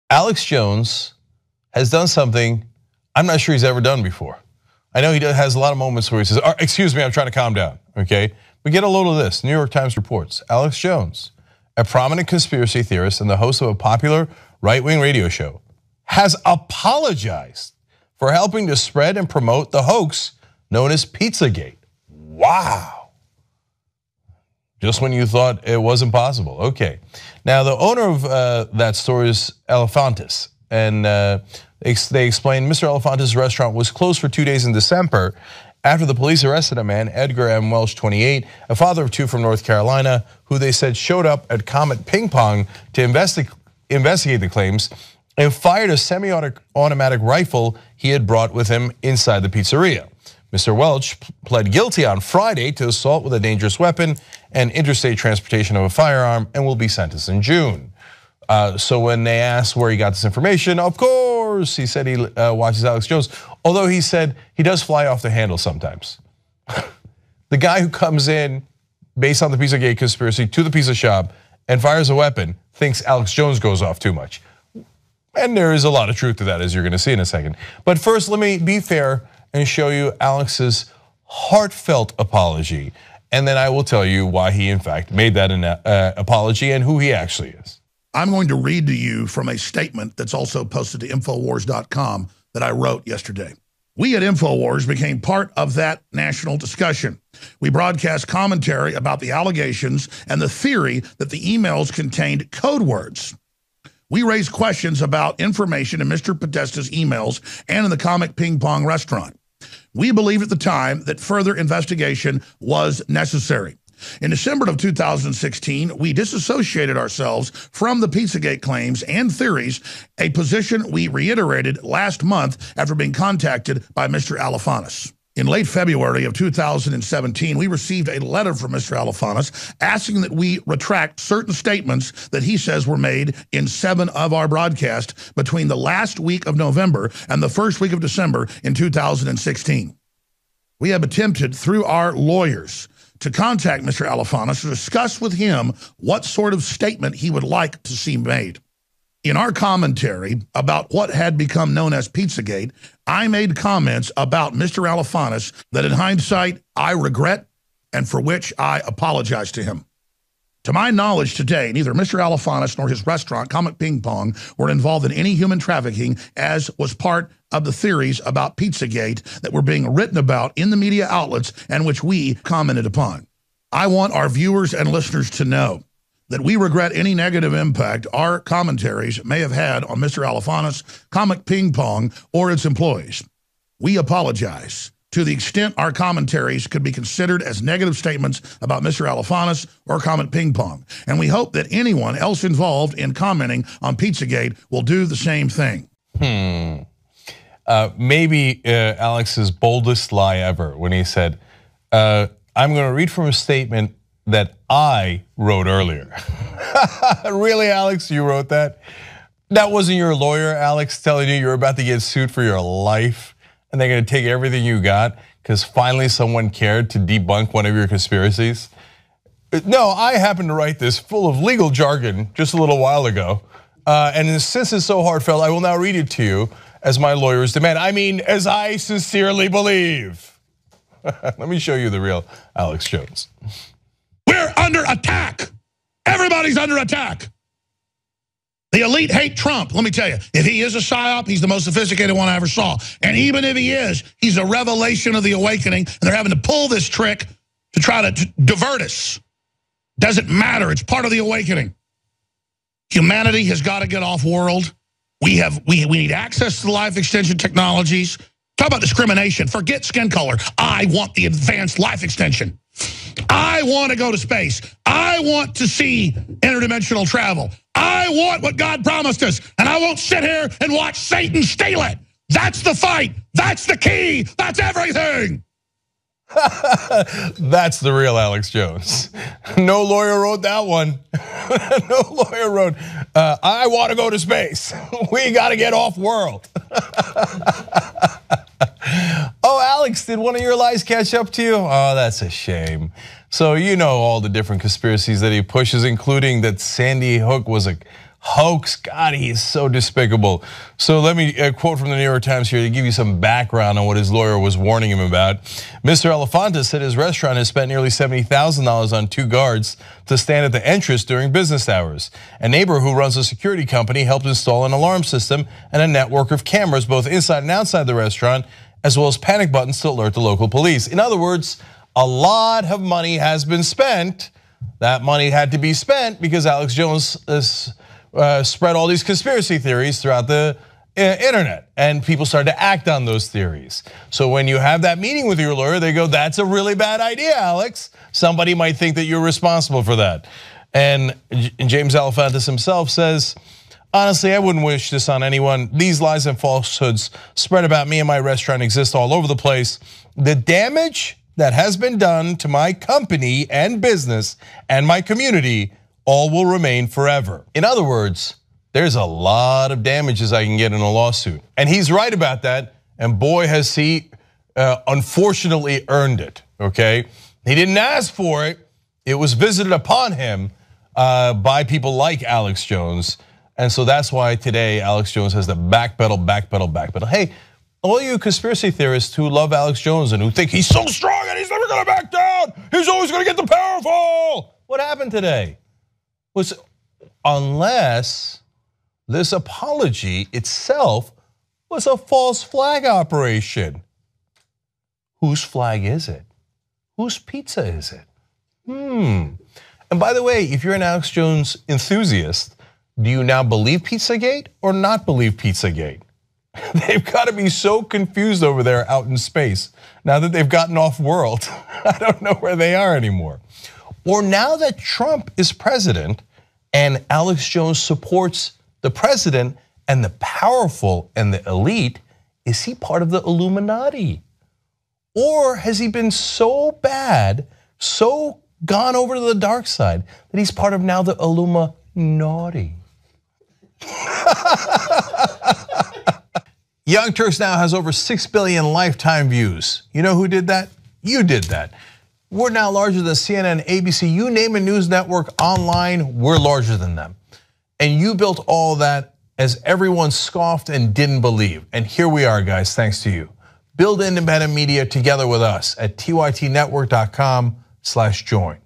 Alex Jones has done something I'm not sure he's ever done before. I know he has a lot of moments where he says, excuse me, I'm trying to calm down, okay? But get a load of this. New York Times reports, Alex Jones, a prominent conspiracy theorist and the host of a popular right-wing radio show, has apologized for helping to spread and promote the hoax known as Pizzagate. Wow. Just when you thought it wasn't possible. Okay. Now, the owner of that store is Elefantis, and they explained Mr. Elefantis' restaurant was closed for 2 days in December after the police arrested a man, Edgar M. Welch, 28, a father of 2 from North Carolina, who they said showed up at Comet Ping Pong to investigate the claims and fired a semi-automatic rifle he had brought with him inside the pizzeria. Mr. Welch pled guilty on Friday to assault with a dangerous weapon and interstate transportation of a firearm and will be sentenced in June. So when they asked where he got this information, of course, he said he watches Alex Jones, although he said he does fly off the handle sometimes. The guy who comes in based on the Pizzagate conspiracy to the pizza shop and fires a weapon thinks Alex Jones goes off too much. And there is a lot of truth to that, as you're gonna see in a second. But first, let me be fair and show you Alex's heartfelt apology. And then I will tell you why he, in fact, made that an apology and who he actually is. I'm going to read to you from a statement that's also posted to Infowars.com that I wrote yesterday. We at Infowars became part of that national discussion. We broadcast commentary about the allegations and the theory that the emails contained code words. We raised questions about information in Mr. Podesta's emails and in the Comet Ping Pong restaurant. We believed at the time that further investigation was necessary. In December of 2016, we disassociated ourselves from the Pizzagate claims and theories, a position we reiterated last month after being contacted by Mr. Elefantis. In late February of 2017, we received a letter from Mr. Elefantis asking that we retract certain statements that he says were made in 7 of our broadcasts between the last week of November and the first week of December in 2016. We have attempted through our lawyers to contact Mr. Elefantis to discuss with him what sort of statement he would like to see made. In our commentary about what had become known as Pizzagate, I made comments about Mr. Elefantis that in hindsight I regret and for which I apologize to him. To my knowledge today, neither Mr. Elefantis nor his restaurant, Comet Ping Pong, were involved in any human trafficking, as was part of the theories about Pizzagate that were being written about in the media outlets and which we commented upon. I want our viewers and listeners to know that we regret any negative impact our commentaries may have had on Mr. Elefantis, Comet Ping Pong, or its employees. We apologize to the extent our commentaries could be considered as negative statements about Mr. Elefantis or Comet Ping Pong, and we hope that anyone else involved in commenting on Pizzagate will do the same thing. Maybe Alex's boldest lie ever when he said, I'm going to read from a statement that I wrote earlier. Really, Alex, you wrote that? That wasn't your lawyer, Alex, telling you you're about to get sued for your life and they're going to take everything you got because finally someone cared to debunk one of your conspiracies? No, I happened to write this full of legal jargon just a little while ago. And since it's so heartfelt, I will now read it to you as my lawyers demand. I mean, as I sincerely believe. Let me show you the real Alex Jones. We're under attack. Everybody's under attack. The elite hate Trump. Let me tell you, if he is a psyop, he's the most sophisticated one I ever saw. And even if he is, he's a revelation of the awakening. And they're having to pull this trick to try to divert us. Doesn't matter. It's part of the awakening. Humanity has got to get off world. We need access to the life extension technologies. Talk about discrimination. Forget skin color. I want the advanced life extension. I want to go to space. I want to see interdimensional travel. I want what God promised us. And I won't sit here and watch Satan steal it. That's the fight. That's the key. That's everything. That's the real Alex Jones. No lawyer wrote that one. No lawyer wrote, I want to go to space. We got to get off world. Oh, Alex, did one of your lies catch up to you? Oh, that's a shame. So you know all the different conspiracies that he pushes, including that Sandy Hook was a hoax. God, he is so despicable. So let me quote from the New York Times here to give you some background on what his lawyer was warning him about. Mr. Elefanta said his restaurant has spent nearly $70,000 on 2 guards to stand at the entrance during business hours. A neighbor who runs a security company helped install an alarm system and a network of cameras both inside and outside the restaurant, as well as panic buttons to alert the local police. In other words, a lot of money has been spent. That money had to be spent because Alex Jones spread all these conspiracy theories throughout the internet, and people started to act on those theories. So when you have that meeting with your lawyer, they go, that's a really bad idea, Alex. Somebody might think that you're responsible for that. And James Alefantis himself says, honestly, I wouldn't wish this on anyone. These lies and falsehoods spread about me and my restaurant exist all over the place. The damage that has been done to my company and business and my community all will remain forever. In other words, there's a lot of damages I can get in a lawsuit. And he's right about that, and boy has he unfortunately earned it, okay? He didn't ask for it. It was visited upon him by people like Alex Jones. And so that's why today Alex Jones has to backpedal. Hey, all you conspiracy theorists who love Alex Jones and who think he's so strong and he's never gonna back down, he's always gonna get the powerful. What happened today? Unless this apology itself was a false flag operation. Whose flag is it? Whose pizza is it? And by the way, if you're an Alex Jones enthusiast, do you now believe Pizzagate or not believe Pizzagate? They've got to be so confused over there out in space now that they've gotten off world. I don't know where they are anymore. Or now that Trump is president and Alex Jones supports the president and the powerful and the elite, is he part of the Illuminati? Or has he been so bad, so gone over to the dark side that he's part of now the Illuminati? Young Turks now has over 6 billion lifetime views. You know who did that? You did that. We're now larger than CNN, ABC, you name a news network online, we're larger than them. And you built all that as everyone scoffed and didn't believe. And here we are, guys, thanks to you. Build independent media together with us at tytnetwork.com/join.